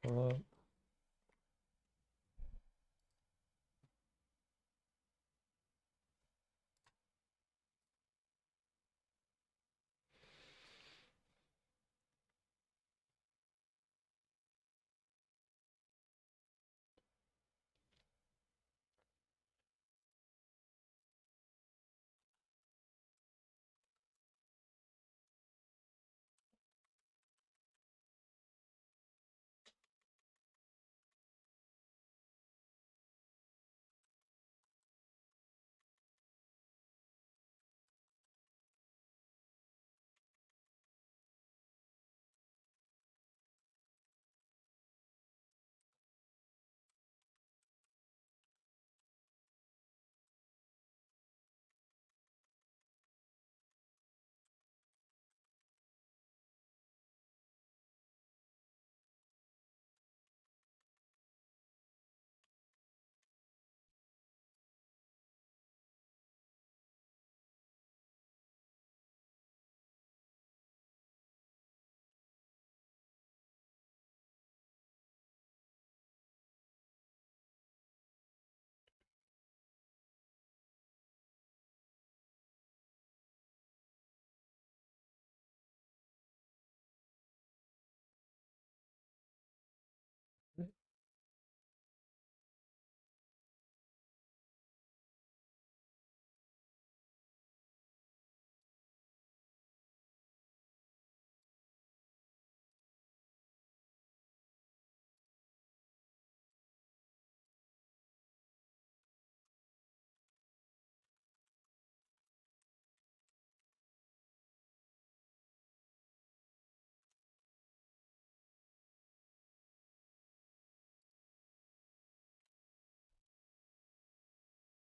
Pull up.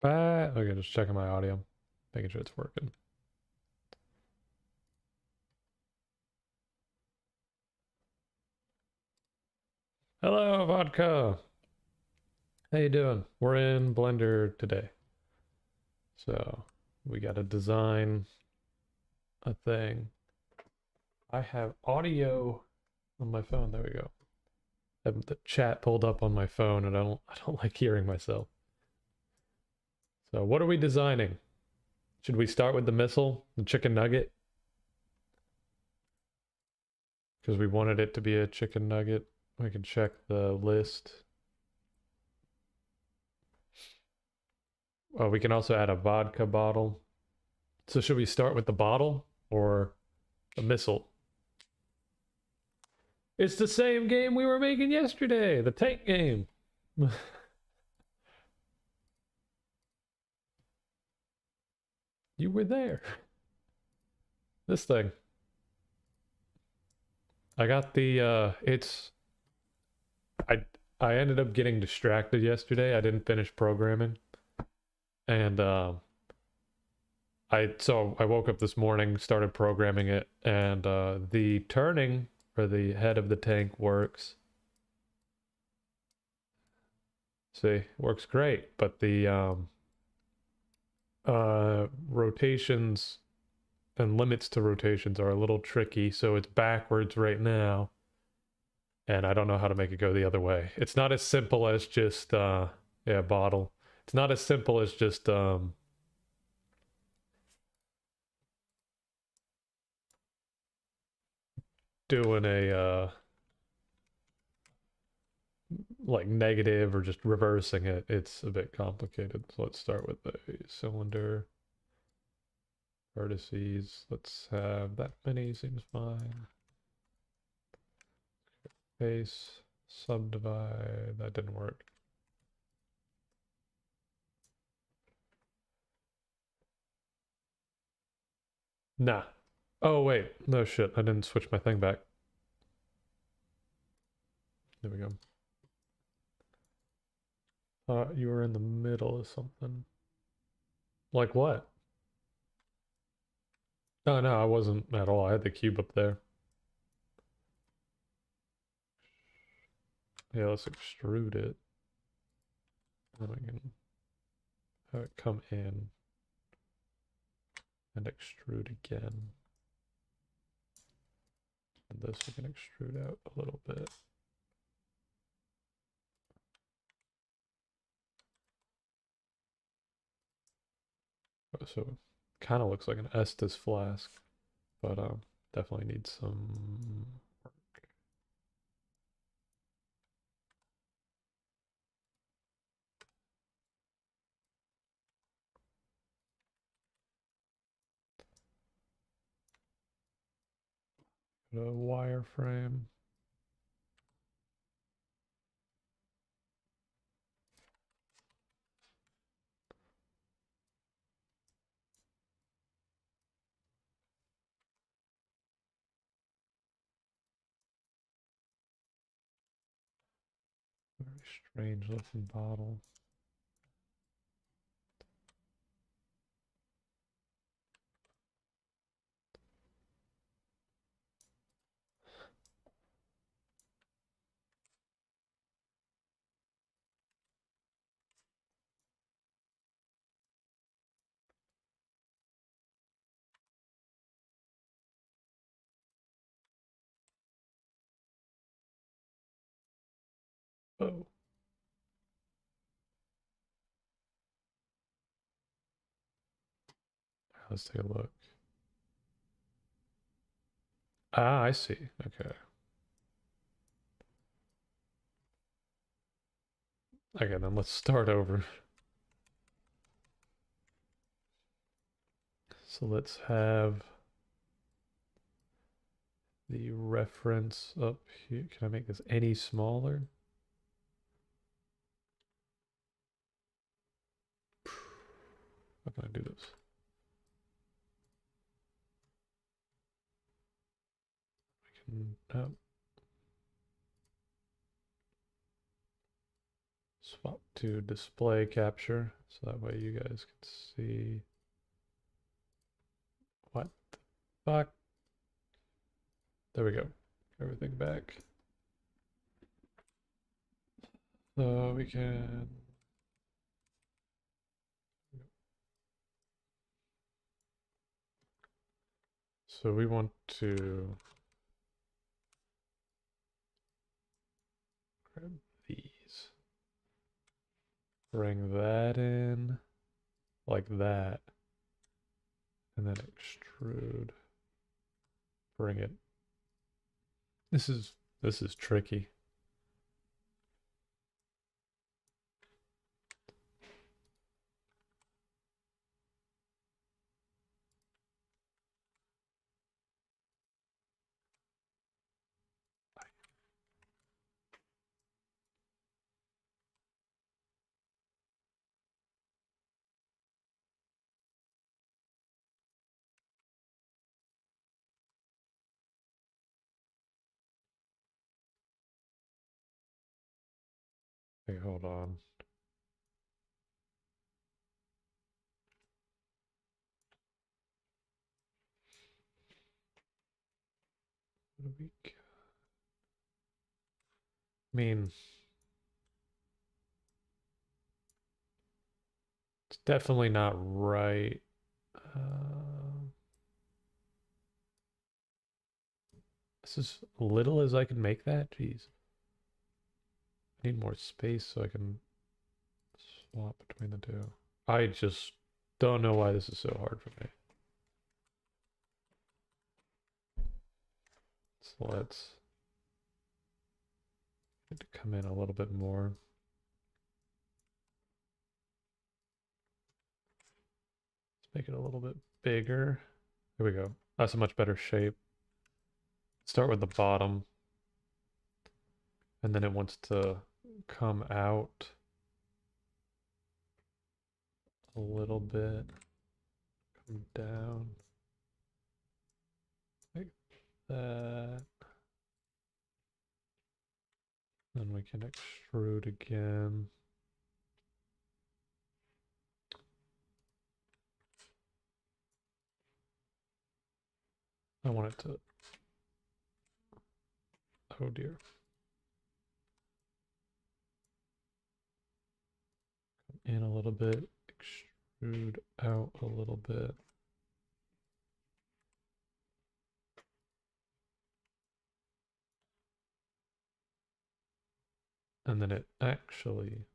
Okay, just checking my audio, making sure it's working. Hello, Vodka. How you doing? We're in Blender today. So we got to design a thing. I have audio on my phone. There we go. I have the chat pulled up on my phone, and I don't like hearing myself. So what are we designing? Should we start with the missile, the chicken nugget? Because we wanted it to be a chicken nugget. We can check the list. Oh, we can also add a vodka bottle. So should we start with the bottle or the missile? It's the same game we were making yesterday, the tank game. You were there. This thing. I got the I I ended up getting distracted yesterday. I didn't finish programming. And I woke up this morning, started programming it, and the turning for the head of the tank works. See, works great, but the rotations and limits to rotations are a little tricky, so it's backwards right now. And I don't know how to make it go the other way. It's not as simple as just yeah, bottle. It's not as simple as just doing a like negative or just reversing it. It's a bit complicated. So let's start with the cylinder vertices. Let's have that many, seems fine. Base, subdivide, that didn't work. Nah. Oh wait, no shit, I didn't switch my thing back. There we go. Thought you were in the middle of something. Like what? Oh no, I wasn't at all. I had the cube up there. Yeah, let's extrude it. Then we can have it come in and extrude again. And this we can extrude out a little bit. So kind of looks like an Estus flask, but definitely needs some work. A wireframe. Very strange looking bottle. Oh, let's take a look. Ah, I see. Okay. Okay, then let's start over. So let's have the reference up here. Can I make this any smaller? How can I do this? I can swap to display capture so that way you guys can see what the fuck. There we go. Everything back. So we can. So we want to grab these. Bring that in like that. And then extrude. Bring it. This is tricky. Hey, hold on. What do we got? I mean, it's definitely not right. This is little as I can make that. Jeez. I need more space so I can swap between the two. I just don't know why this is so hard for me. So let's need to come in a little bit more. Let's make it a little bit bigger. There we go. That's a much better shape. Start with the bottom. And then it wants to come out a little bit. Come down. Like that. Then we can extrude again. I want it to, oh dear. In a little bit, extrude out a little bit. And then it actually,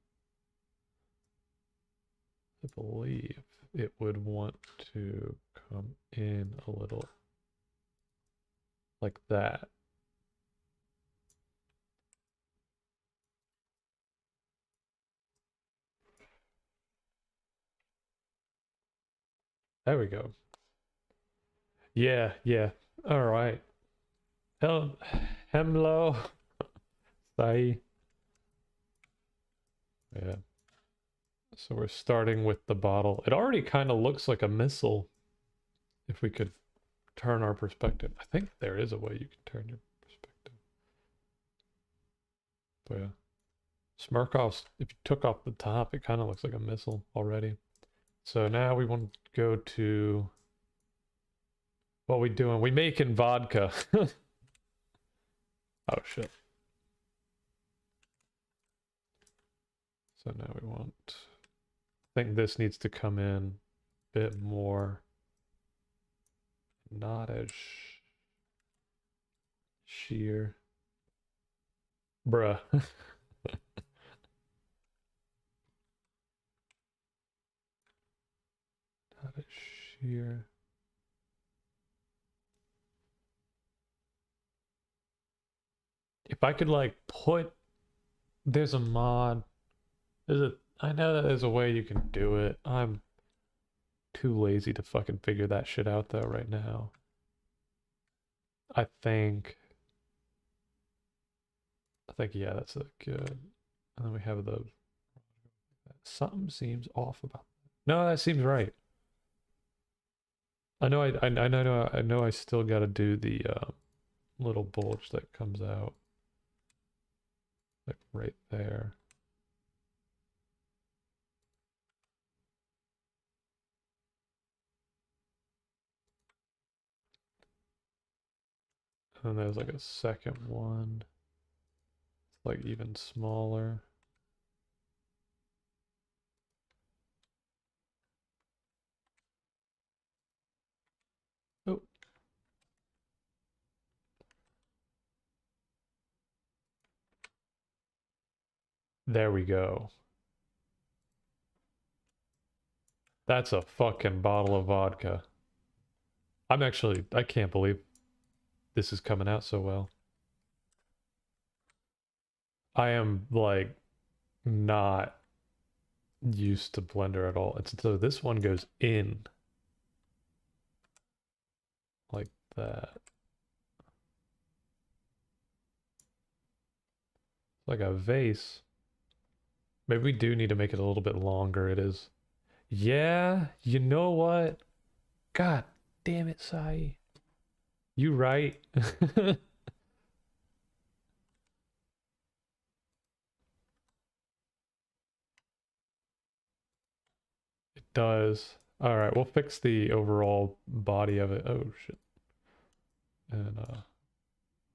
I believe it would want to come in a little like that. There we go. Yeah, yeah. All right. Hello. Sai. Yeah. So we're starting with the bottle. It already kind of looks like a missile if we could turn our perspective. I think there is a way you can turn your perspective. But yeah. Smirkov's, if you took off the top, it kind of looks like a missile already. So now we want to go to... What we doing? We making vodka. Oh shit. So now we want... I think this needs to come in a bit more. Not as sheer. Bruh. Not as sheer. If I could like put... There's a mod. I know that there's a way you can do it. I'm too lazy to fucking figure that shit out though right now. I think yeah, that's a good. And then we have the something seems off about that. No, that seems right. I know I know I still got to do the little bulge that comes out like right there. And there's like a second one. It's like even smaller. Oh. There we go. That's a fucking bottle of vodka. I can't believe this is coming out so well. I am like not used to Blender at all. And so this one goes in like that. Like a vase. Maybe we do need to make it a little bit longer. It is. Yeah, you know what? God damn it, Sai. You right. It does. All right, we'll fix the overall body of it. Oh shit. And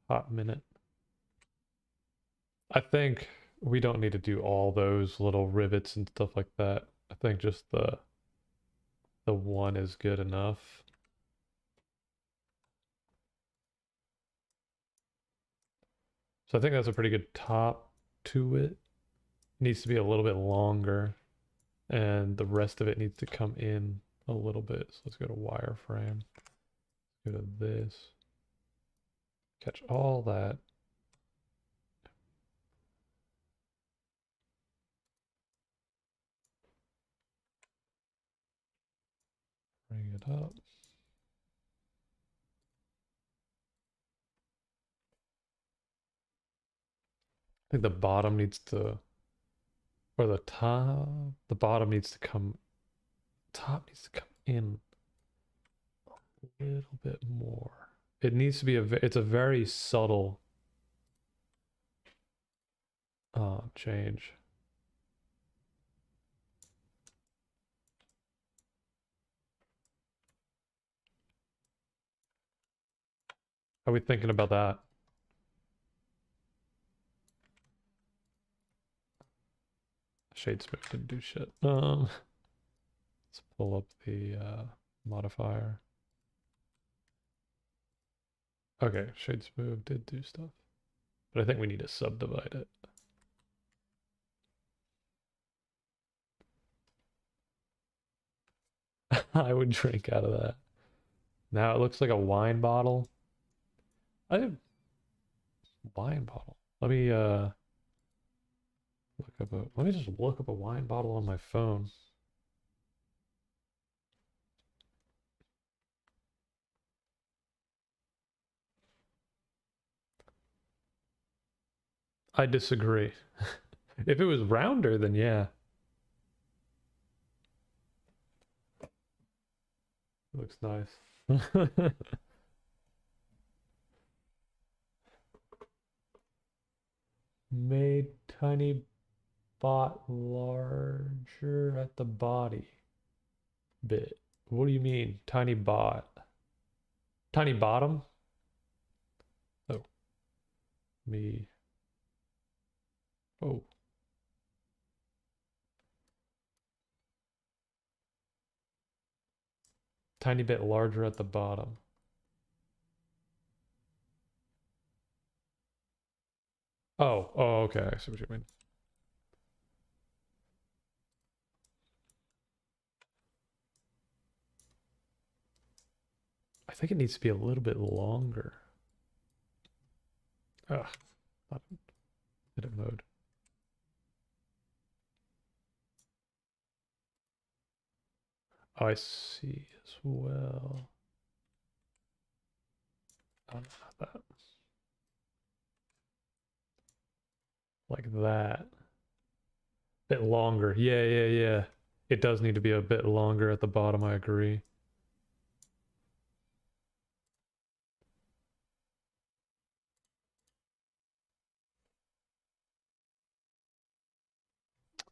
hot minute. I think we don't need to do all those little rivets and stuff like that. I think just the one is good enough. So I think that's a pretty good top to it. Needs to be a little bit longer, and the rest of it needs to come in a little bit. So let's go to wireframe. Go to this. Catch all that. Bring it up. I think the bottom needs to, or the top, the bottom needs to come, top needs to come in a little bit more. It needs to be it's a very subtle change. Are we thinking about that? Shadesmith didn't do shit. Let's pull up the modifier. Okay, Shadesmove did do stuff. But I think we need to subdivide it. I would drink out of that. Now it looks like a wine bottle. I did wine bottle. Let me let me just look up a wine bottle on my phone. I disagree. If it was rounder, then yeah. It looks nice. Made tiny bot larger at the body bit. What do you mean? Tiny bot? Tiny bottom? Oh. Me. Oh. Tiny bit larger at the bottom. Oh, oh, okay. I see what you mean. I think it needs to be a little bit longer. Ugh. Edit mode. Oh, I see as well. Oh, not that. Like that. Bit longer. Yeah, yeah, yeah. It does need to be a bit longer at the bottom, I agree.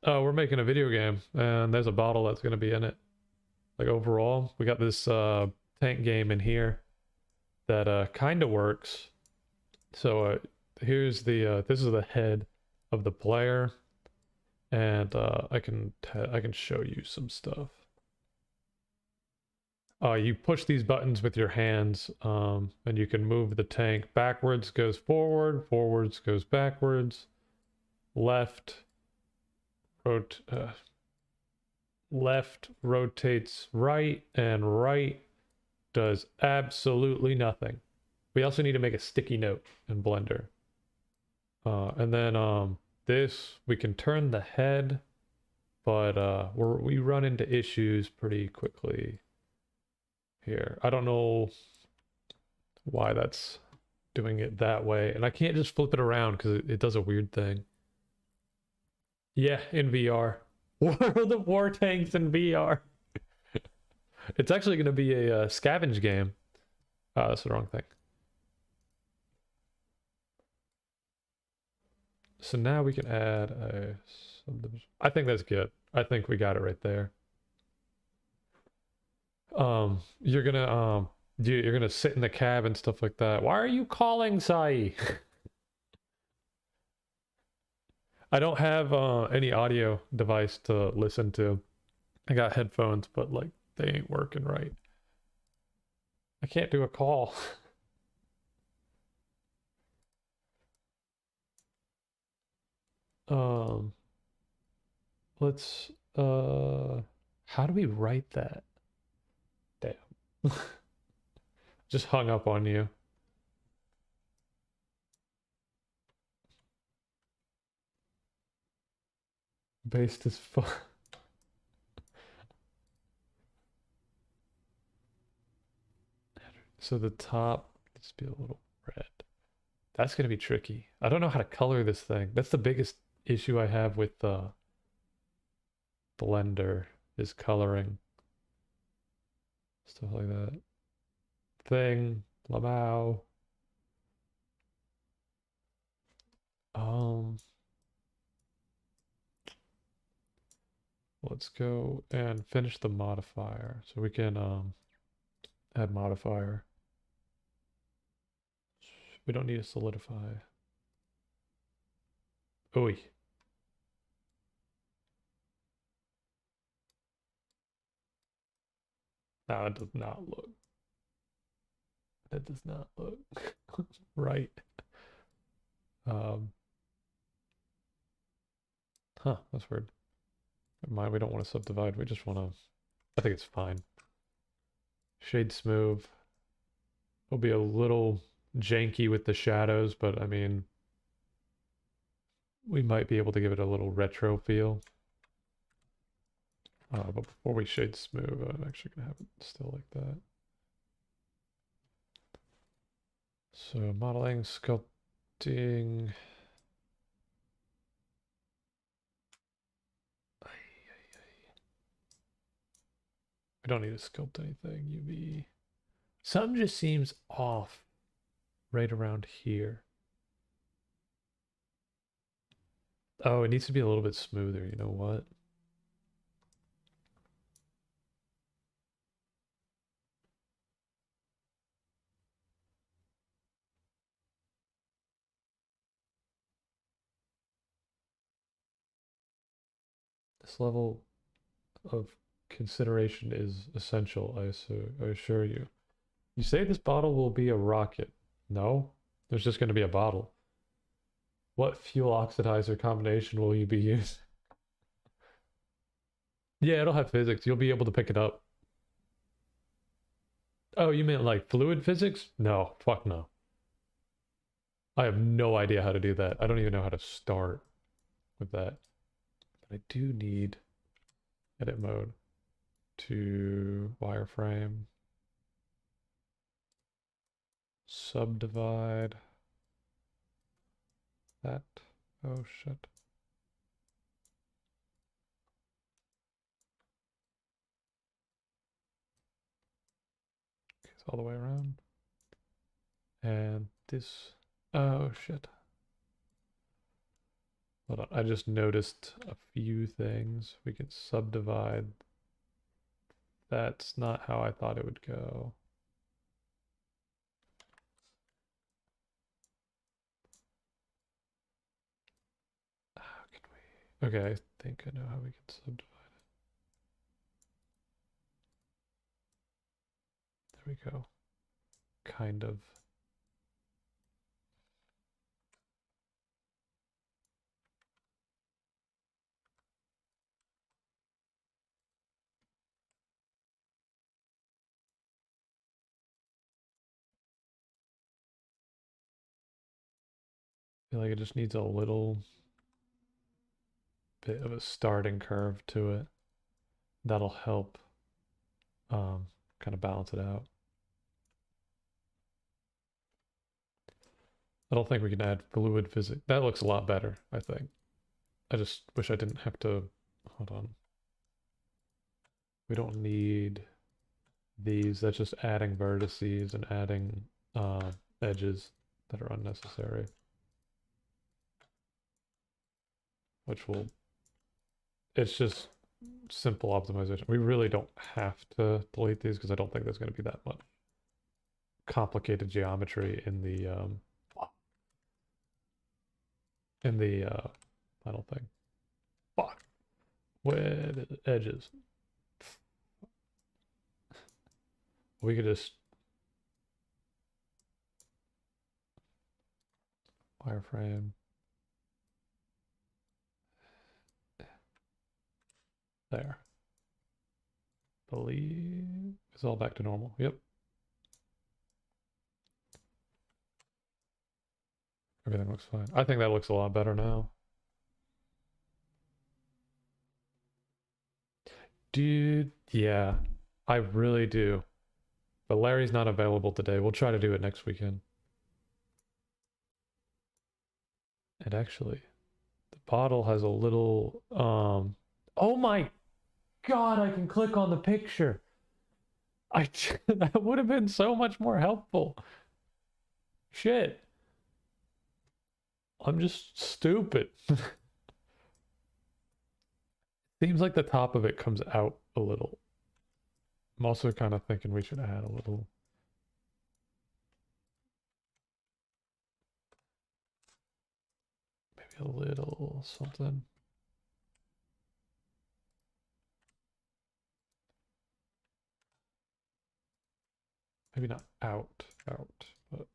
Oh, we're making a video game, and there's a bottle that's going to be in it. Like overall, we got this tank game in here that kind of works. So here's the this is the head of the player, and I can show you some stuff. You push these buttons with your hands, and you can move the tank. Backwards goes forward, forwards goes backwards, left left rotates right, and right does absolutely nothing. We also need to make a sticky note in Blender. And then this, we can turn the head, but we run into issues pretty quickly here. I don't know why that's doing it that way. And I can't just flip it around because it does a weird thing. Yeah, in VR. World of War Tanks in VR. It's actually going to be a scavenge game. That's the wrong thing. So now we can add a subdivision. I think that's good. I think we got it right there. You're gonna you're gonna sit in the cab and stuff like that. Why are you calling, Sai? I don't have any audio device to listen to. I got headphones, but like they ain't working right. I can't do a call. um let's how do we write that? Damn. Just hung up on you. Based as fuck. So the top needs to be a little red. That's gonna be tricky. I don't know how to color this thing. That's the biggest issue I have with Blender is coloring. Stuff like that. Thing, Lamau. Um, let's go and finish the modifier. So we can add modifier. We don't need to solidify. Oi. No, it does not look. That does not look right. Um, huh, that's weird. Never mind, we don't want to subdivide. We just want to. I think it's fine. Shade smooth. It'll be a little janky with the shadows, but I mean, we might be able to give it a little retro feel. But before we shade smooth, I'm actually gonna have it still like that. So modeling, sculpting. I don't need to sculpt anything. UV. Something just seems off right around here. Oh, it needs to be a little bit smoother. You know what? This level of consideration is essential, I assure you. You say this bottle will be a rocket. No, there's just going to be a bottle. What fuel oxidizer combination will you be using? Yeah, it'll have physics. You'll be able to pick it up. Oh, you meant like fluid physics? No, fuck no. I have no idea how to do that. I don't even know how to start with that. But I do need edit mode to wireframe, subdivide that. Oh shit. Okay, it's all the way around. And this. Oh shit. Hold on. I just noticed a few things. We could subdivide. That's not how I thought it would go. How can we? Okay, I think I know how we can subdivide it. There we go. Kind of. I feel like it just needs a little bit of a starting curve to it. That'll help kind of balance it out. I don't think we can add fluid physics. That looks a lot better, I think. I just wish I didn't have to. Hold on. We don't need these. That's just adding vertices and adding edges that are unnecessary. Which will. It's just simple optimization. We really don't have to delete these because I don't think there's going to be that much complicated geometry in the final thing. Fuck. With edges. We could just wireframe. There. Believe it's all back to normal. Yep. Everything looks fine. I think that looks a lot better now. Dude, yeah. I really do. But Larry's not available today. We'll try to do it next weekend. And actually, the bottle has a little oh my god, I can click on the picture. I that would have been so much more helpful. Shit. I'm just stupid. Seems like the top of it comes out a little. I'm also kind of thinking we should add a little. Maybe a little something. Maybe not out, but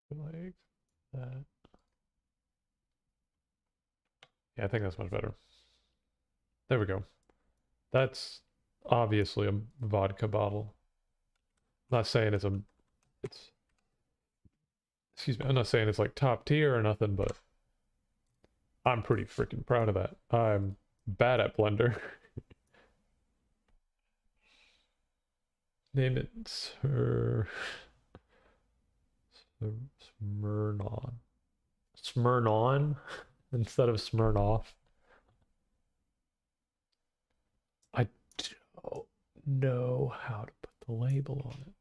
Like that. Yeah, I think that's much better. There we go. That's obviously a vodka bottle. I'm not saying it's excuse me, I'm not saying it's like top tier or nothing, but I'm pretty freaking proud of that. I'm bad at Blender. Name it Smirnon. Smirnon instead of Smirnoff. I don't know how to put the label on it.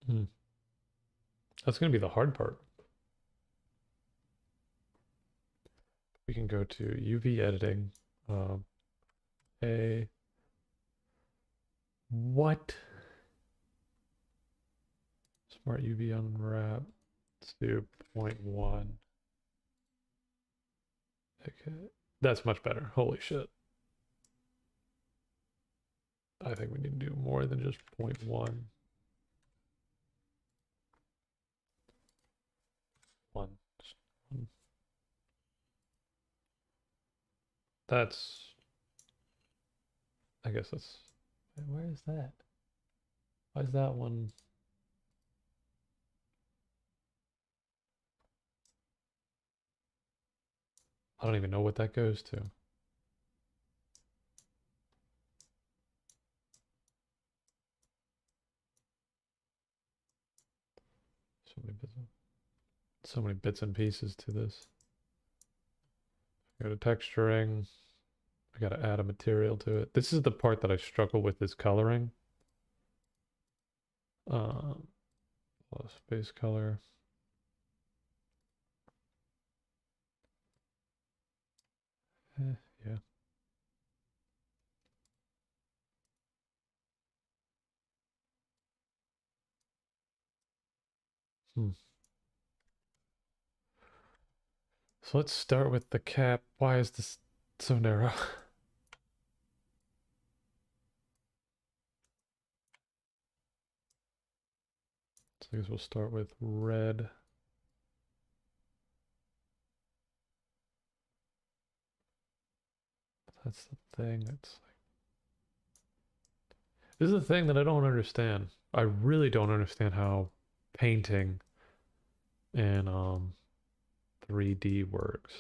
Hmm. That's going to be the hard part. We can go to UV editing. Um, a what? Smart UV unwrap. Let's do 0.1. Okay, that's much better. Holy shit. I think we need to do more than just 0.1. One. That's, I guess that's, where is that? Why is that one? I don't even know what that goes to. So many bits and pieces to this. Go to texturing. I gotta add a material to it. This is the part that I struggle with is coloring. Um, space color. Yeah. Hmm. So let's start with the cap. Why is this so narrow? So I guess we'll start with red. That's the thing. That's like, this is the thing that I don't understand. I really don't understand how painting in 3D works.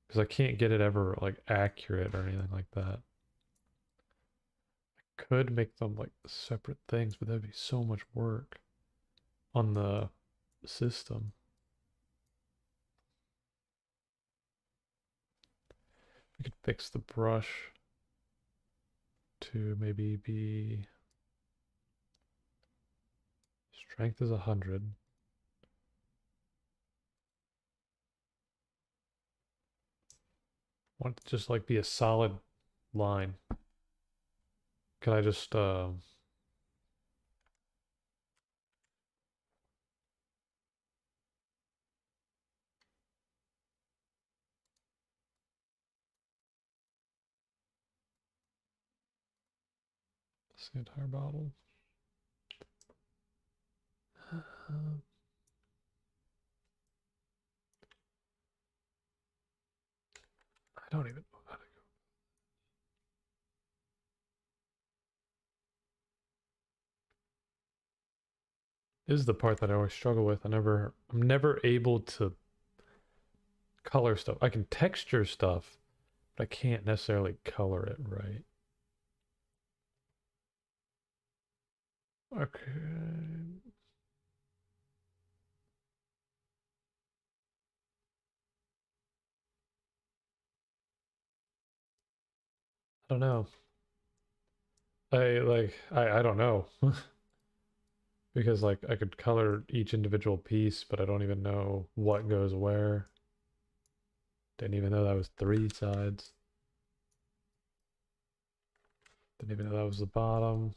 Because I can't get it ever like accurate or anything like that. I could make them like separate things, but that'd be so much work on the system. We could fix the brush to maybe be strength is 100. Want it to just like be a solid line. Can I just the entire bottle? I don't even know how to go. This is the part that I always struggle with. I'm never able to color stuff. I can texture stuff, but I can't necessarily color it right. Okay. I don't know. I don't know. Because like I could color each individual piece, but I don't even know what goes where. Didn't even know that was 3 sides. Didn't even know that was the bottom.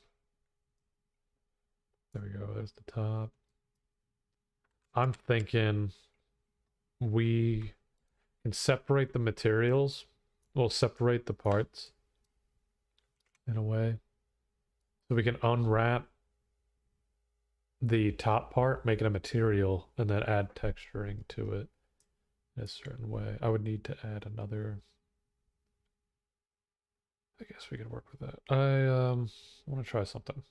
There we go. There's the top. I'm thinking we can separate the materials. We'll separate the parts in a way. So we can unwrap the top part, make it a material, and then add texturing to it in a certain way. I would need to add another. I guess we can work with that. I want to try something.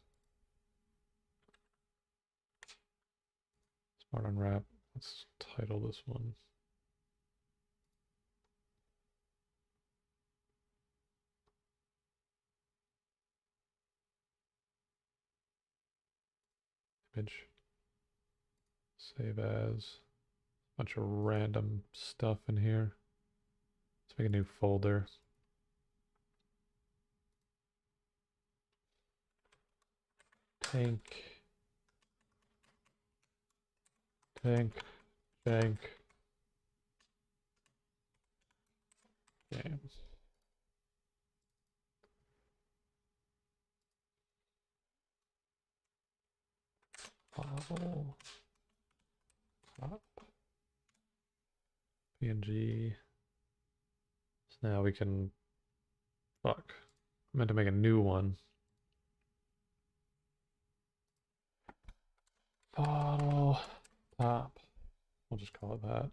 Smart unwrap. Let's title this one. Image. Save as. Bunch of random stuff in here. Let's make a new folder. Tank. Tank. Tank. Games. File. Up. PNG. So now we can. Fuck. I meant to make a new one. Bottle. Top. We'll just call it that.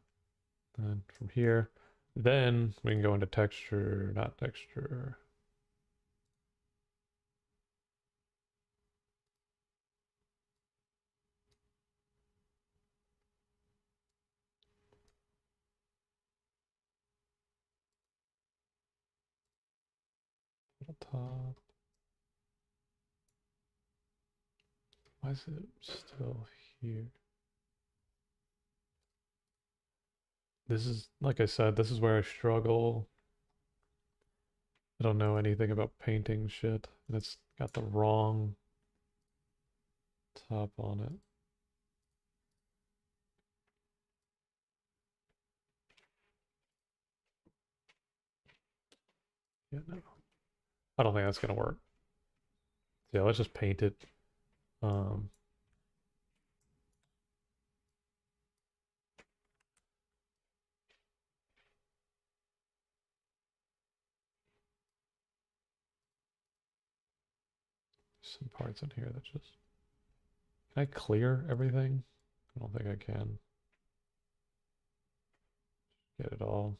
And from here, then we can go into texture, not texture. Top. Why is it still here? This is, like I said, this is where I struggle. I don't know anything about painting shit, and it's got the wrong top on it. Yeah, no. I don't think that's gonna work. Yeah, let's just paint it. Um, some parts in here that just... Can I clear everything? I don't think I can. Get it all.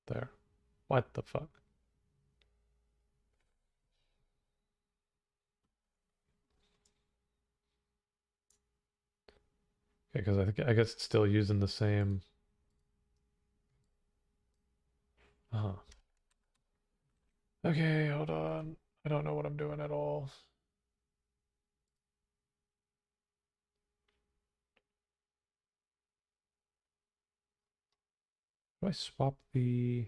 There. What the fuck? Okay, because I guess it's still using the same. Uh-huh. Okay, hold on. I don't know what I'm doing at all. Do I swap the...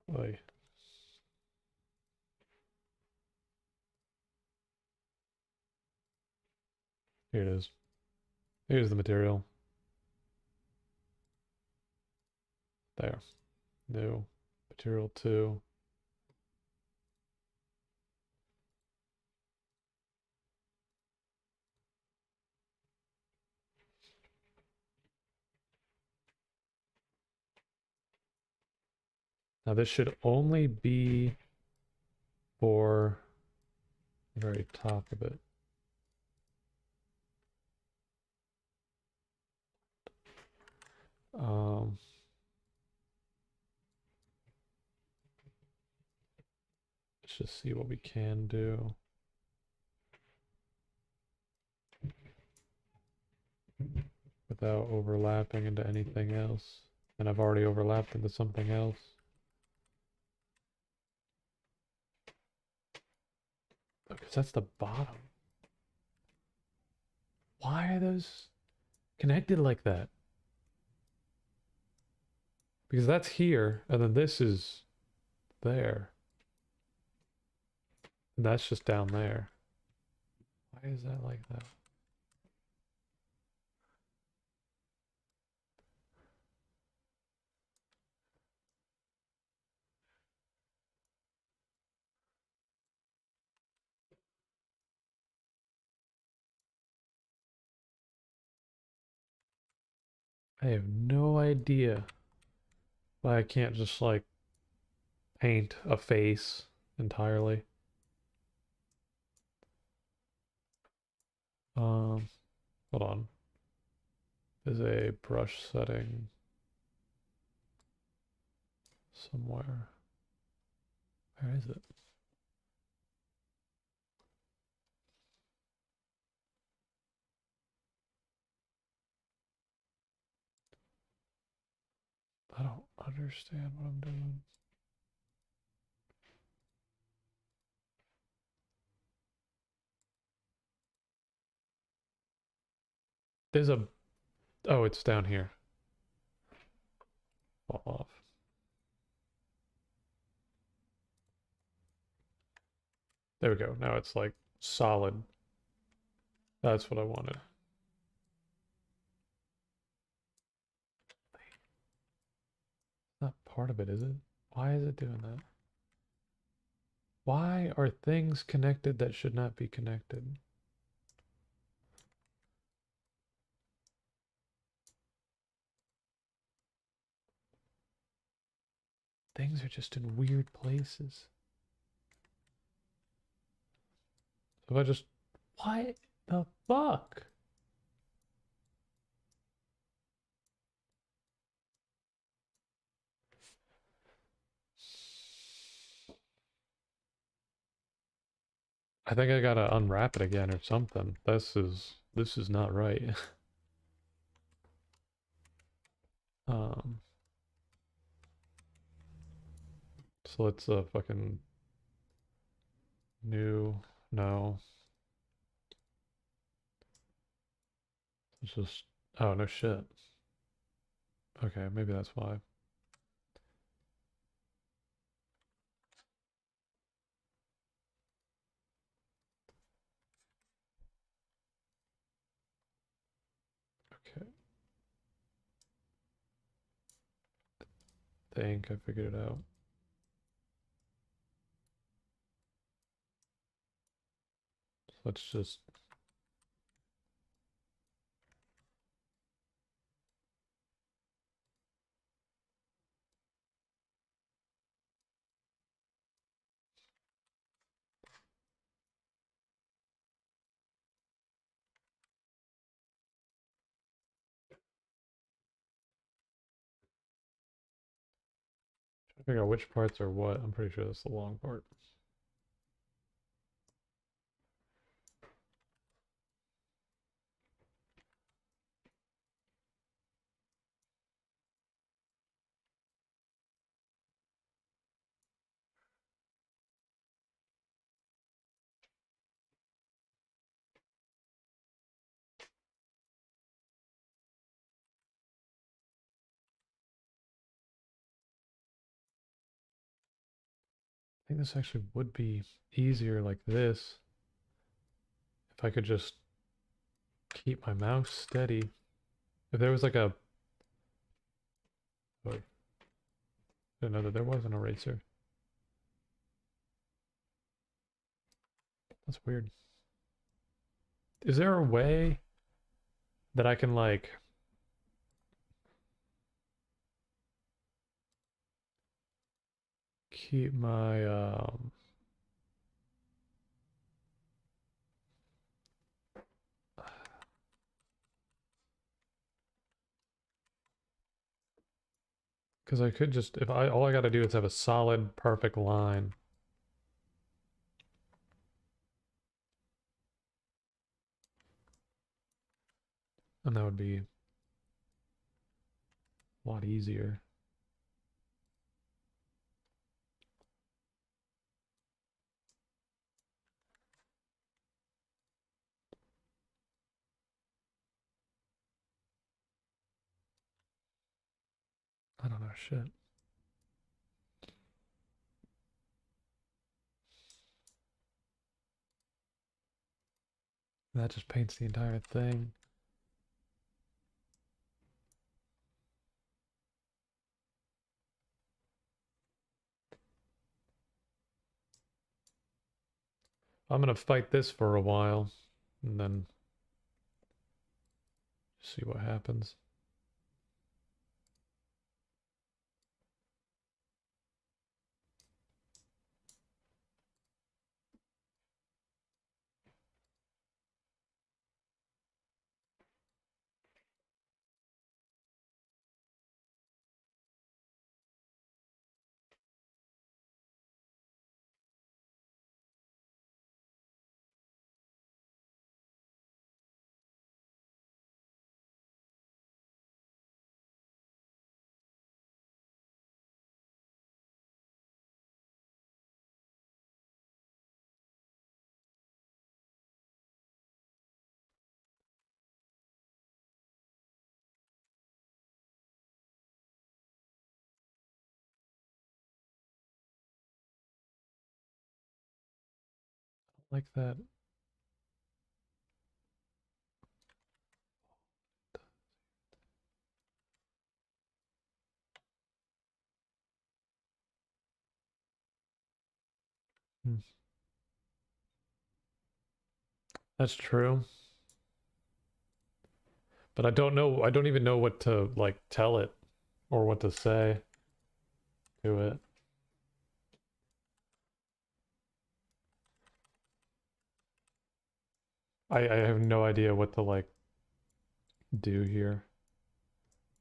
Oy. Here it is. Here's the material. There. New. Material 2. Now this should only be for the very top of it. Um, let's just see what we can do. Without overlapping into anything else. And I've already overlapped into something else. Because that's the bottom. Why are those connected like that? Because that's here, and then this is there. And that's just down there. Why is that like that? I have no idea why I can't just like paint a face entirely. Um, Hold on. There's a brush setting somewhere. Where is it? I don't understand what I'm doing. There's a... Oh, it's down here. Fall off. There we go. Now it's like solid. That's what I wanted. Not part of it, is it? Why is it doing that? Why are things connected that should not be connected? Things are just in weird places. So if I just... What the fuck? I think I gotta unwrap it again or something. This is not right. Um, so let's fucking new, no. It's just, oh no shit. Okay, maybe that's why. Okay, think I figured it out. Let's just, figure out which parts are what. I'm pretty sure that's the long part. I think this actually would be easier like this if I could just keep my mouse steady. If there was like a, oh, I didn't know that there was an eraser. That's weird. Is there a way that I can like keep my because I could just, if I, all I gotta do is have a solid, perfect line. And that would be a lot easier. I don't know, shit. That just paints the entire thing. I'm gonna fight this for a while and then see what happens. like that. Hmm. That's true. But I don't know, I don't even know what to like tell it or what to say to it. I have no idea what to like do here.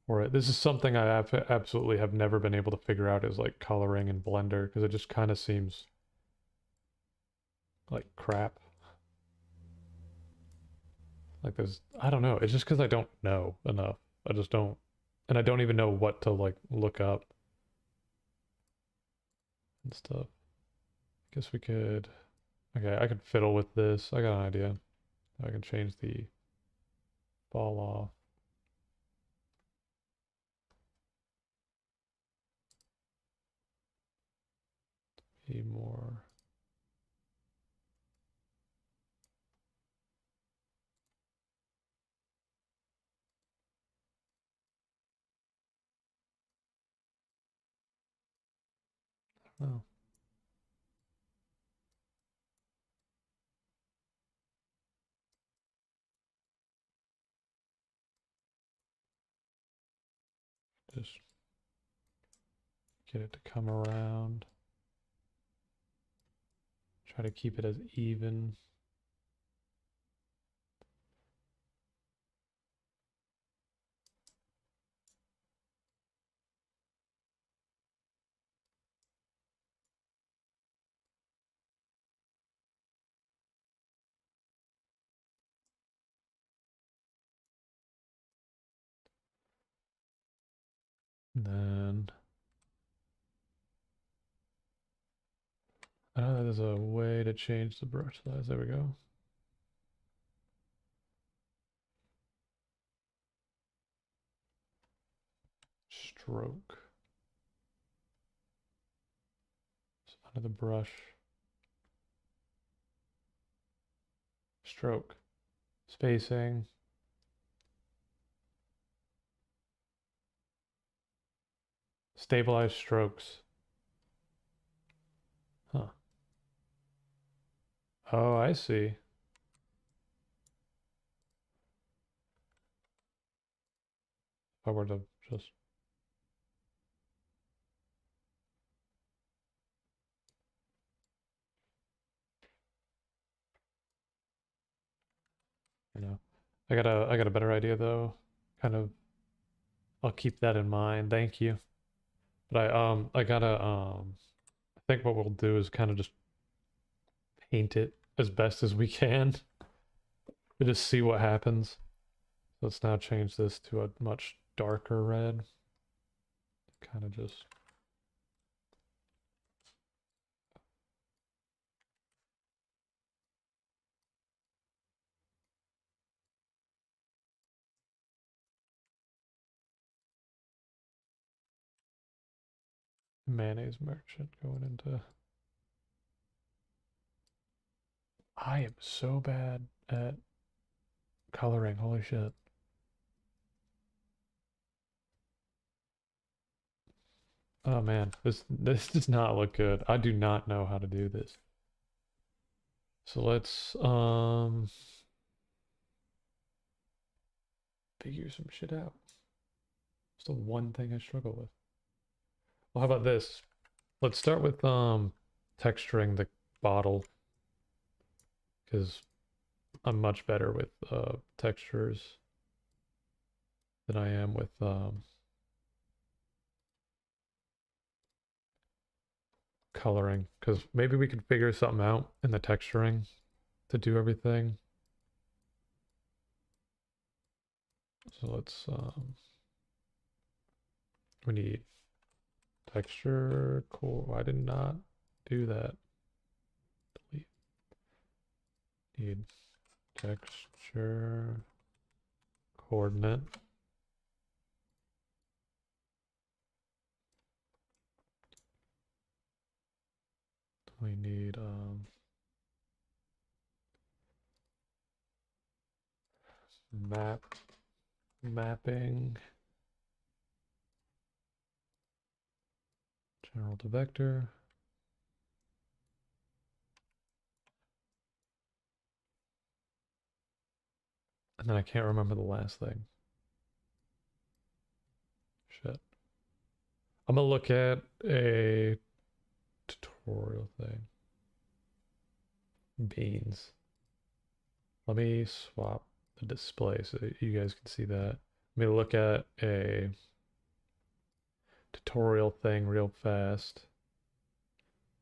Or this is something I absolutely have never been able to figure out is like coloring in Blender because it just kind of seems like crap. Like there's, I don't know. It's just because I don't know enough. I just don't, and I don't even know what to like look up and stuff. Guess we could, okay, I could fiddle with this. I got an idea. I can change the fall off. Be more. Oh, just get it to come around. Try to keep it as even. And then I know there's a way to change the brush size. There we go. Stroke. So under the brush. Stroke. Spacing. Stabilize strokes. Huh. Oh, I see. If I were to just, you know, I got a better idea though. Kind of, I'll keep that in mind. Thank you. But I gotta, I think what we'll do is kind of just paint it as best as we can. We just see what happens. Let's now change this to a much darker red. Kind of just mayonnaise merchant going into. I am so bad at coloring. Holy shit. Oh man, this does not look good. I do not know how to do this. So let's figure some shit out. It's the one thing I struggle with. Well, how about this? Let's start with texturing the bottle because I'm much better with textures than I am with coloring because maybe we could figure something out in the texturing to do everything. So let's we need texture core. I did not do that. Delete. Need texture coordinate. We need mapping general to vector. And then I can't remember the last thing. Shit. I'm gonna look at a tutorial thing. Beans. Let me swap the display so that you guys can see that. Let me look at a tutorial thing real fast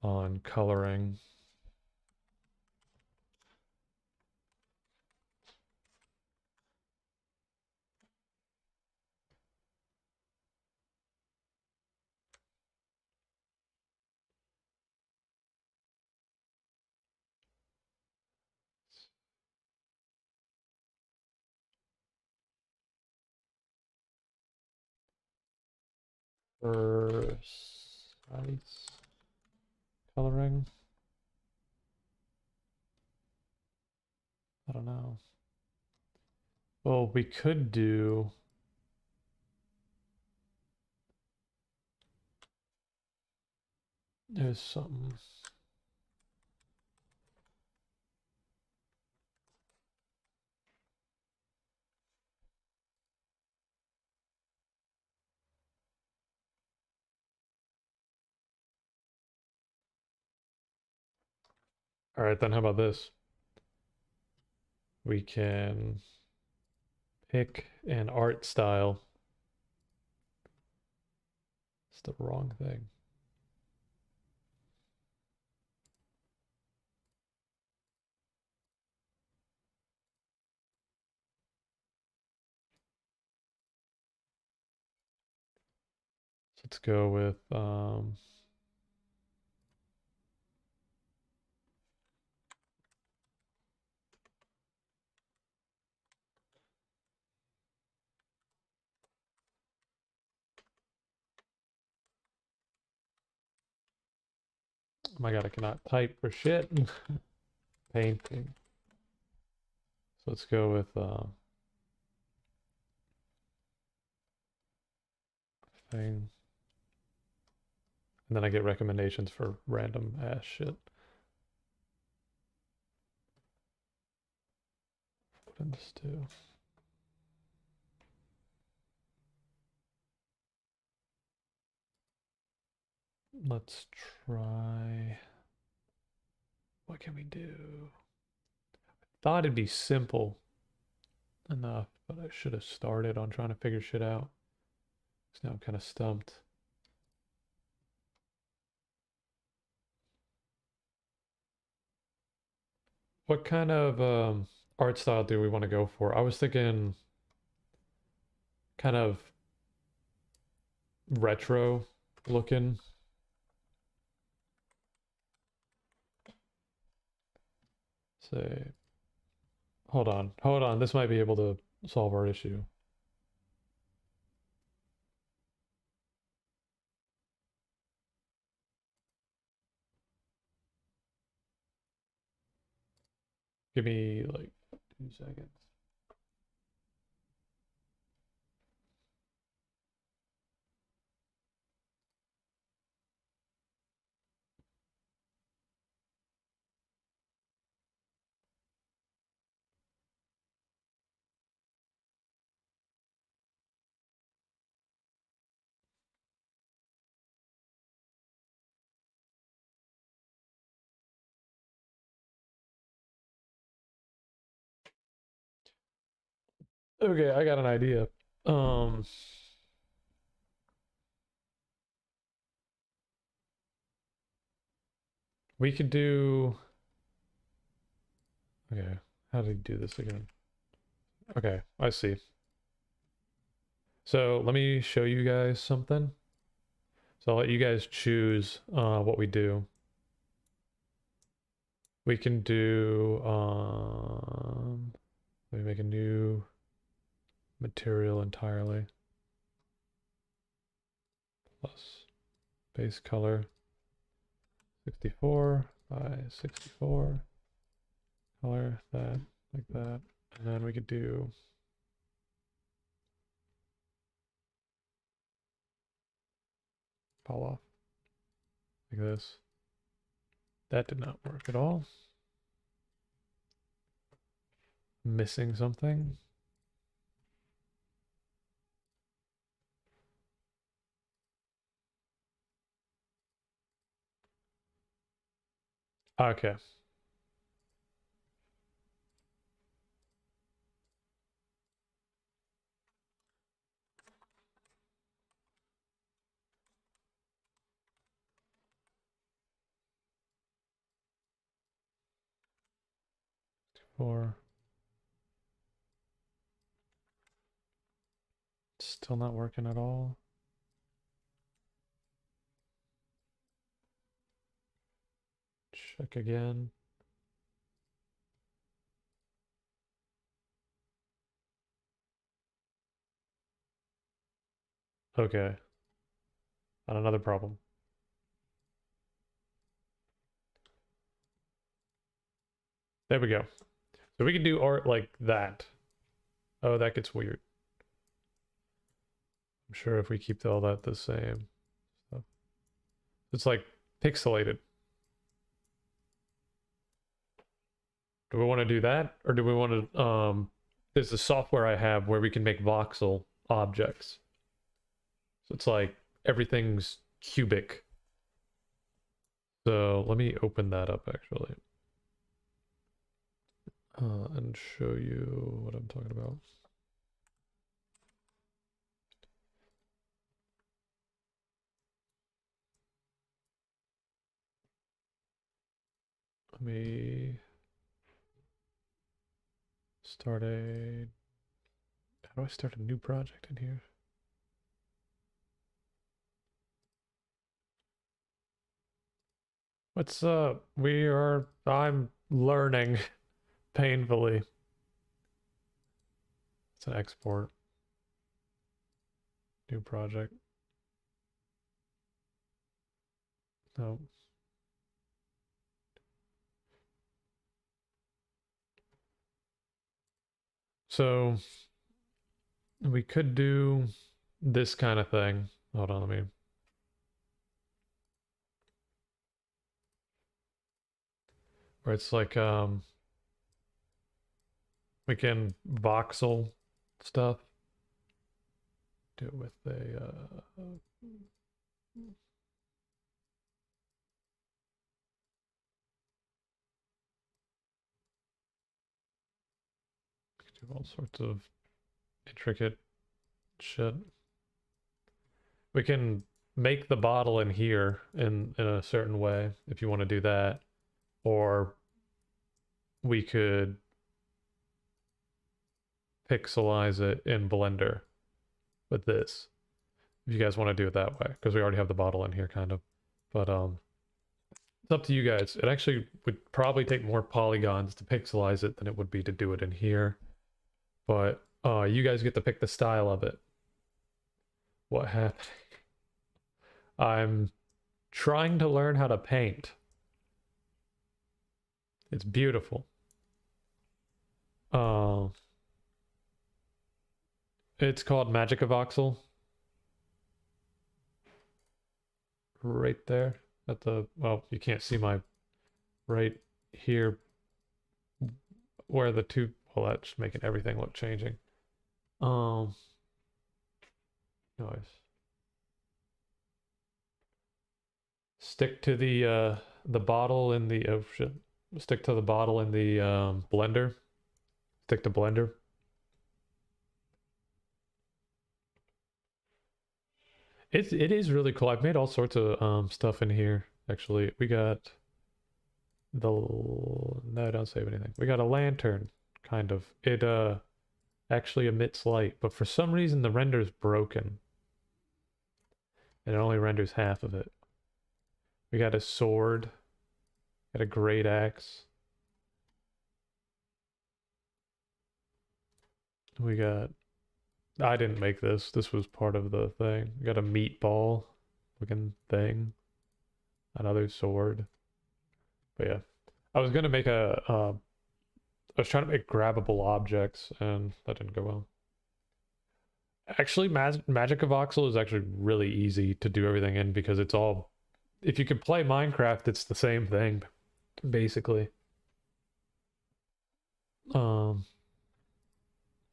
on coloring. Precise coloring. I don't know. Well, we could do there's something. All right, then how about this? We can pick an art style. It's the wrong thing. So let's go with oh my god, I cannot type for shit. Painting. So let's go with thing. And then I get recommendations for random ass shit. What did this do? Let's try. What can we do? Thought it'd be simple enough, but I should have started on trying to figure shit out. So now I'm kind of stumped. What kind of art style do we want to go for? I was thinking kind of retro looking. Say, hold on. This might be able to solve our issue. Give me like 2 seconds. Okay, I got an idea. We could do. Okay, how do you do this again? Okay, I see. So let me show you guys something. So I'll let you guys choose what we do. We can do let me make a new material entirely. Plus base color 64 by 64. Color that like that. And then we could do fall off. Like this. That did not work at all. Missing something. Okay. Four. Still not working at all. Check again. Okay. Not another problem. There we go. So we can do art like that. Oh, that gets weird. I'm sure if we keep all that the same. So it's like pixelated. Do we want to do that? Or do we want to, there's the software I have where we can make voxel objects. So it's like everything's cubic. So let me open that up actually. And show you what I'm talking about. Let me start a... How do I start a new project in here? What's up? I'm learning painfully. It's an export. New project. No. So we could do this kind of thing. Hold on, let me... Where it's like, we can voxel stuff. Do it with a, do all sorts of intricate shit. We can make the bottle in here in a certain way if you want to do that. Or we could pixelize it in Blender with this. If you guys want to do it that way, because we already have the bottle in here kind of. But it's up to you guys. It actually would probably take more polygons to pixelize it than it would be to do it in here. But you guys get to pick the style of it. What happened? I'm trying to learn how to paint. It's beautiful. It's called Magica Voxel. Right there at the, well, you can't see my right here where the two, well, that's making everything look changing. Noise. Stick to the bottle in the, oh shit. Stick to the bottle in the blender. Stick to blender. It is really cool. I've made all sorts of stuff in here. Actually, we got the, no, don't save anything. We got a lantern, kind of. It actually emits light, but for some reason the render's broken. And it only renders half of it. We got a sword. Got a great axe. We got, I didn't make this. This was part of the thing. We got a meatball looking thing. Another sword. But yeah. I was gonna make I was trying to make grabbable objects and that didn't go well. Actually, Magic of Voxel is actually really easy to do everything in because it's all. If you could play Minecraft, it's the same thing, basically. Um,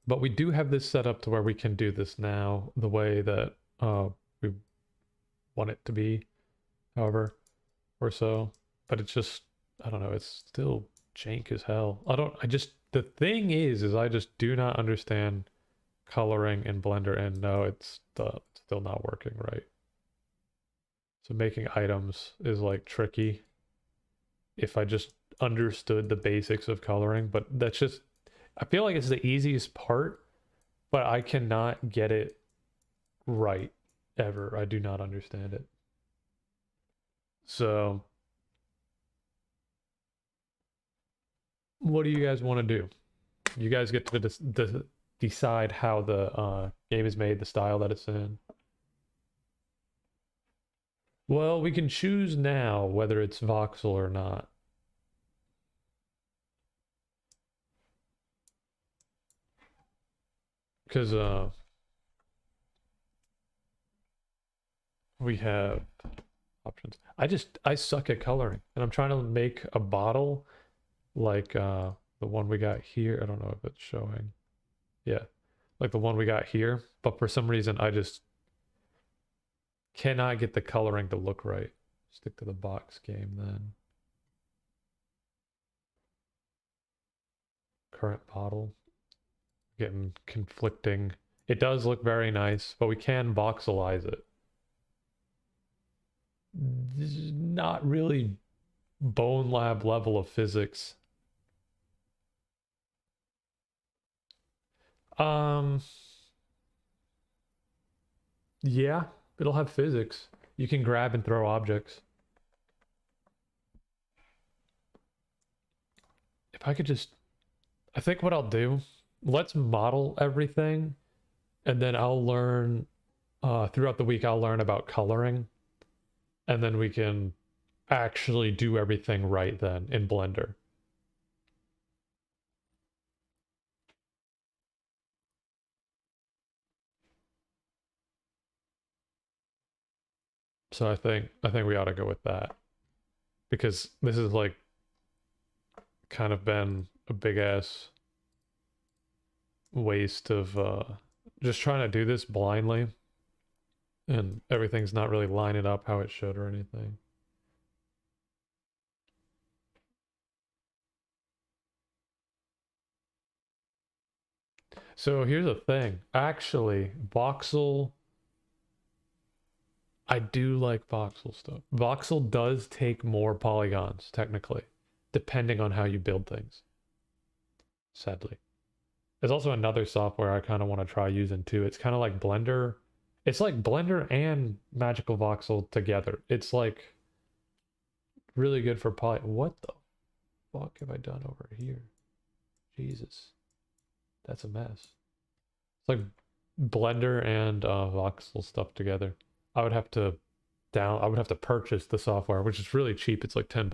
but we do have this set up to where we can do this now the way that we want it to be, however, or so. But it's just, I don't know, it's still jank as hell. The thing is I just do not understand coloring in Blender, and no, it's still not working right. So making items is like tricky if I just understood the basics of coloring, but that's just, I feel like it's the easiest part, but I cannot get it right ever. I do not understand it. So, what do you guys want to do? You guys get to decide how the game is made, the style that it's in. Well, we can choose now whether it's voxel or not. Because we have options. I suck at coloring, and I'm trying to make a bottle like the one we got here. I don't know if it's showing. Yeah, like the one we got here, but for some reason I just cannot get the coloring to look right. Stick to the box game then. Current bottle. Getting conflicting. It does look very nice, but we can voxelize it. This is not really Bone Lab level of physics. Um, yeah, it'll have physics. You can grab and throw objects. If I could just, I think what I'll do, let's model everything, and then I'll learn, throughout the week, I'll learn about coloring, and then we can actually do everything right then in Blender. So I think we ought to go with that because this is like kind of been a big ass waste of just trying to do this blindly, and everything's not really lining up how it should or anything. So here's the thing. Actually, voxel, I do like voxel stuff. Voxel does take more polygons, technically, depending on how you build things. Sadly. There's also another software I kind of want to try using too. It's kind of like Blender. It's like Blender and Magical Voxel together. It's like really good for poly. What the fuck have I done over here? Jesus. That's a mess. It's like Blender and voxel stuff together. I would have to I would have to purchase the software, which is really cheap. It's like $10.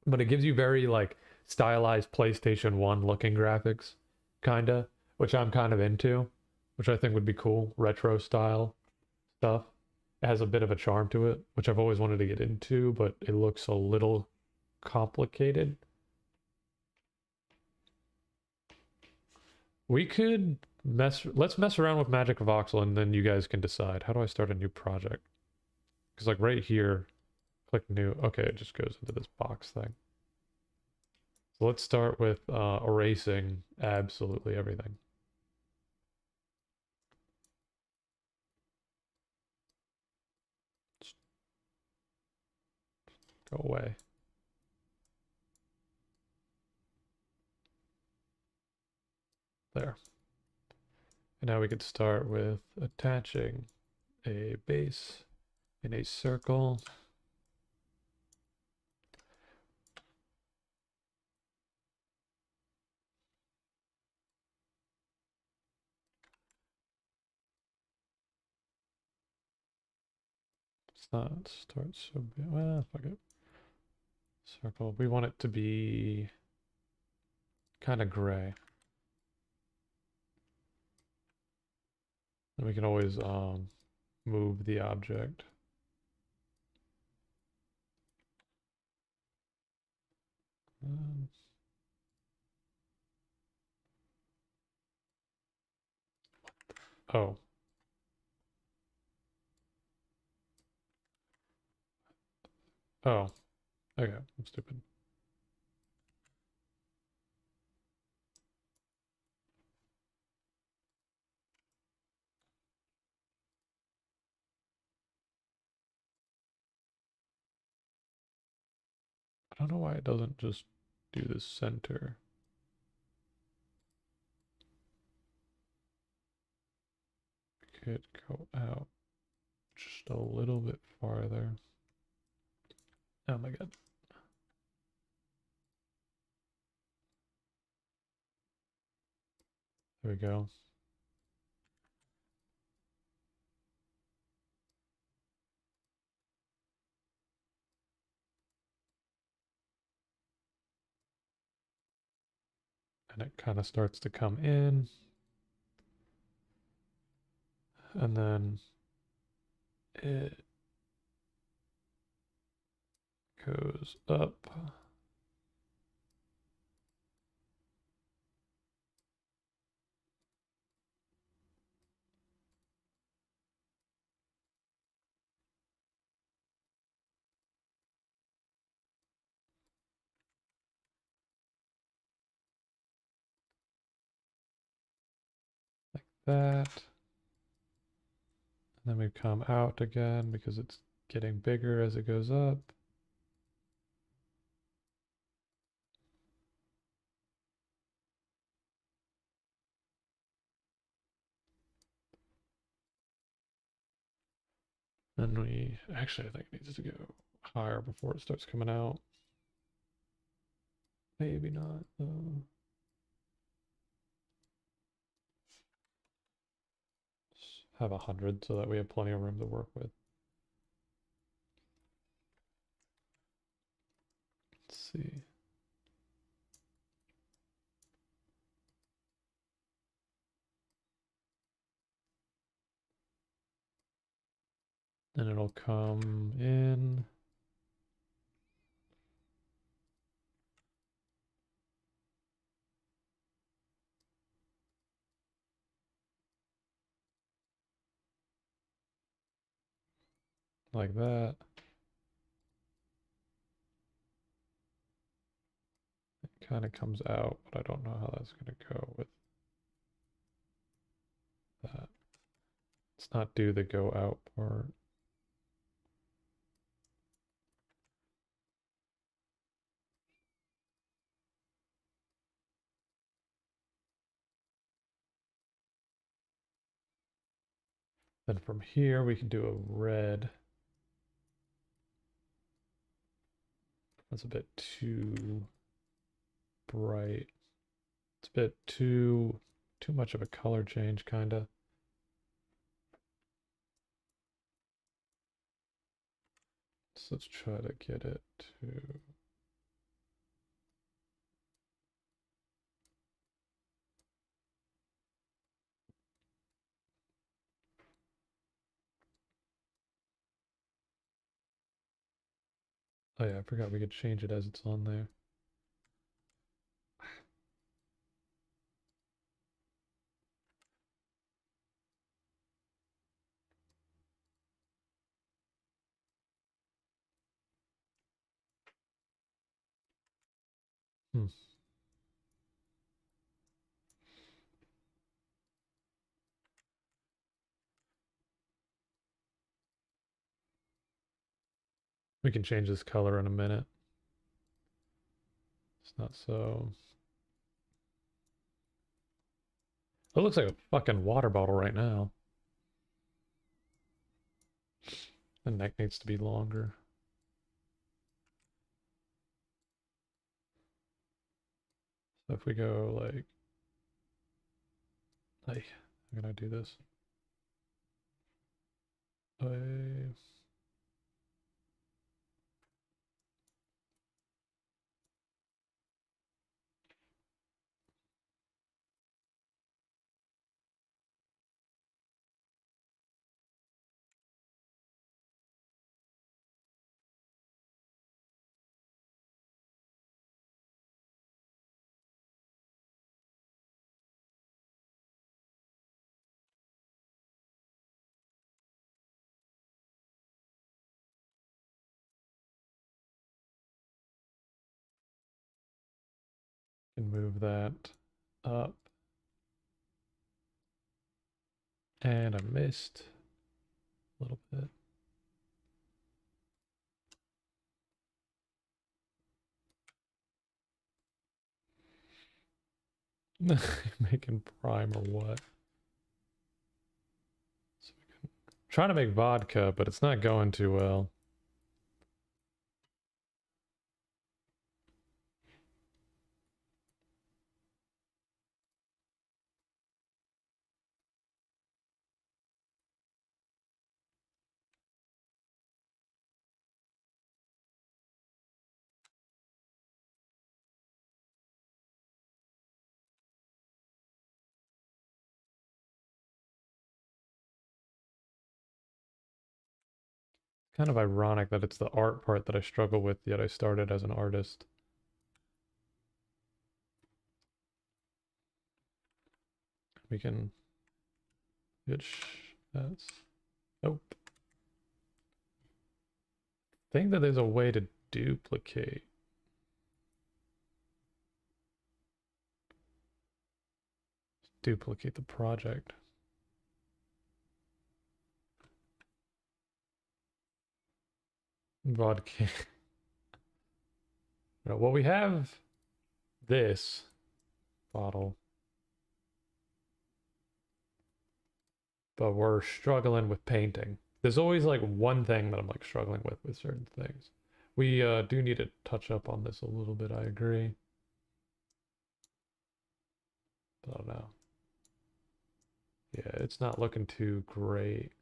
But it gives you very like stylized PlayStation 1 looking graphics, kinda, which I'm kind of into, which I think would be cool. Retro style stuff. It has a bit of a charm to it, which I've always wanted to get into, but it looks a little complicated. We could let's mess around with Magic Voxel and then you guys can decide. How do I start a new project? Because like right here, click new. Okay, it just goes into this box thing. So let's start with erasing absolutely everything. Just go away. There. And now we could start with attaching a base in a circle. Let's not start so big. Well, fuck it. Circle. We want it to be kind of gray. And we can always move the object. Um, oh. Oh. Okay, I'm stupid. I don't know why it doesn't just do the center. Could go out just a little bit farther. Oh my god. There we go. And it kind of starts to come in. And then it goes up. Like that. And then we come out again because it's getting bigger as it goes up. And we actually, I think it needs to go higher before it starts coming out. Maybe not though. Have 100 so that we have plenty of room to work with. Let's see. And it'll come in. Like that. It kind of comes out, but I don't know how that's going to go with that. Let's not do the go out part. Then from here we can do a red. That's a bit too bright. It's a bit too much of a color change, kinda. So let's try to get it to. Oh yeah, I forgot we could change it as it's on there. Hmm. We can change this color in a minute. It's not so. It looks like a fucking water bottle right now. The neck needs to be longer. So if we go like, I'm gonna do this. I Can move that up. And I missed a little bit. Making prime or what? So we can try to make vodka, but it's not going too well. Kind of ironic that it's the art part that I struggle with, yet I started as an artist. We can that's nope. Think that there's a way to duplicate. Duplicate the project. Vodka. Well, we have this bottle, but we're struggling with painting. There's always like one thing that I'm like struggling with certain things. We do need to touch up on this a little bit, I agree. But I don't know. Yeah, it's not looking too great.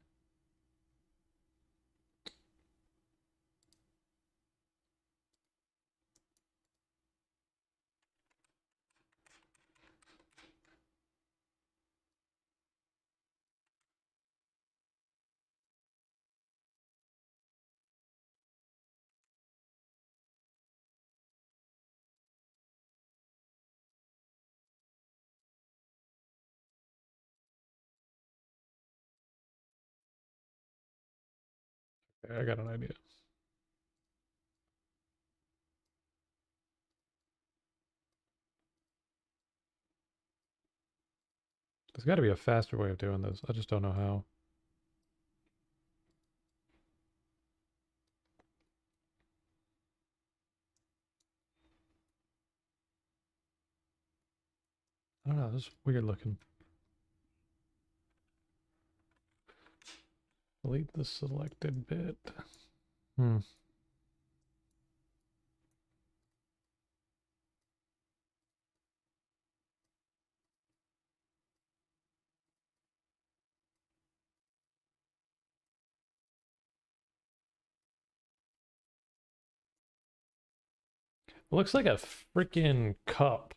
Okay, I got an idea. There's got to be a faster way of doing this. I just don't know how. I don't know. This is weird looking. Delete the selected bit. Hmm. It looks like a freaking cup.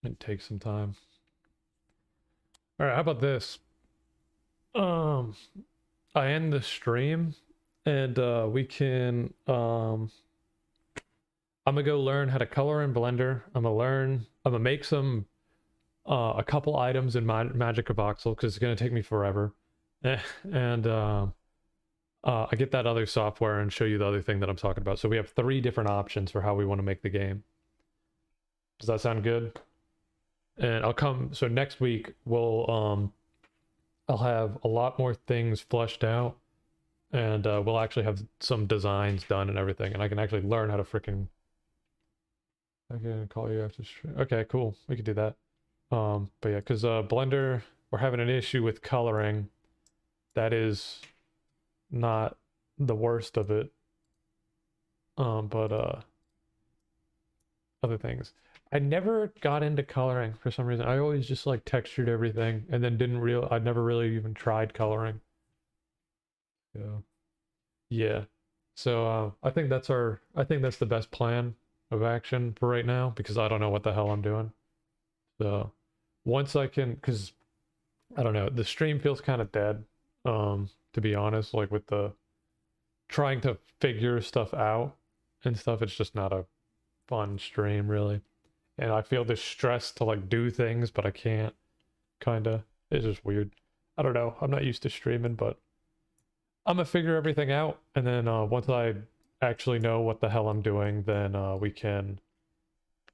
It takes some time. All right, how about this? I end the stream and we can I'm gonna go learn how to color in Blender. I'm gonna make some a couple items in my Magic of Voxel because it's gonna take me forever. And I get that other software and show you the other thing that I'm talking about. So we have 3 different options for how we want to make the game. Does that sound good? And so next week I'll have a lot more things fleshed out and we'll actually have some designs done and everything, and I can actually learn how to freaking I can call you after stream. Okay, cool. We could do that. But yeah, because Blender, we're having an issue with coloring. That is not the worst of it. But other things. I never got into coloring for some reason. I always just like textured everything and then I'd never really even tried coloring. Yeah. Yeah. So I think that's the best plan of action for right now because I don't know what the hell I'm doing. So once I can, because I don't know, the stream feels kind of dead, to be honest, like with the trying to figure stuff out and stuff, it's just not a fun stream really. and I feel this stress to like do things, but I can't. Kinda. It's just weird. I don't know. I'm not used to streaming, but I'm gonna figure everything out, and then once I actually know what the hell I'm doing, then we can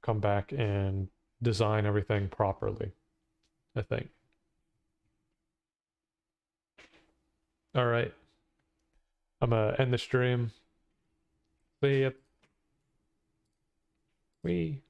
come back and design everything properly, I think. All right. I'm gonna end the stream. See ya. We.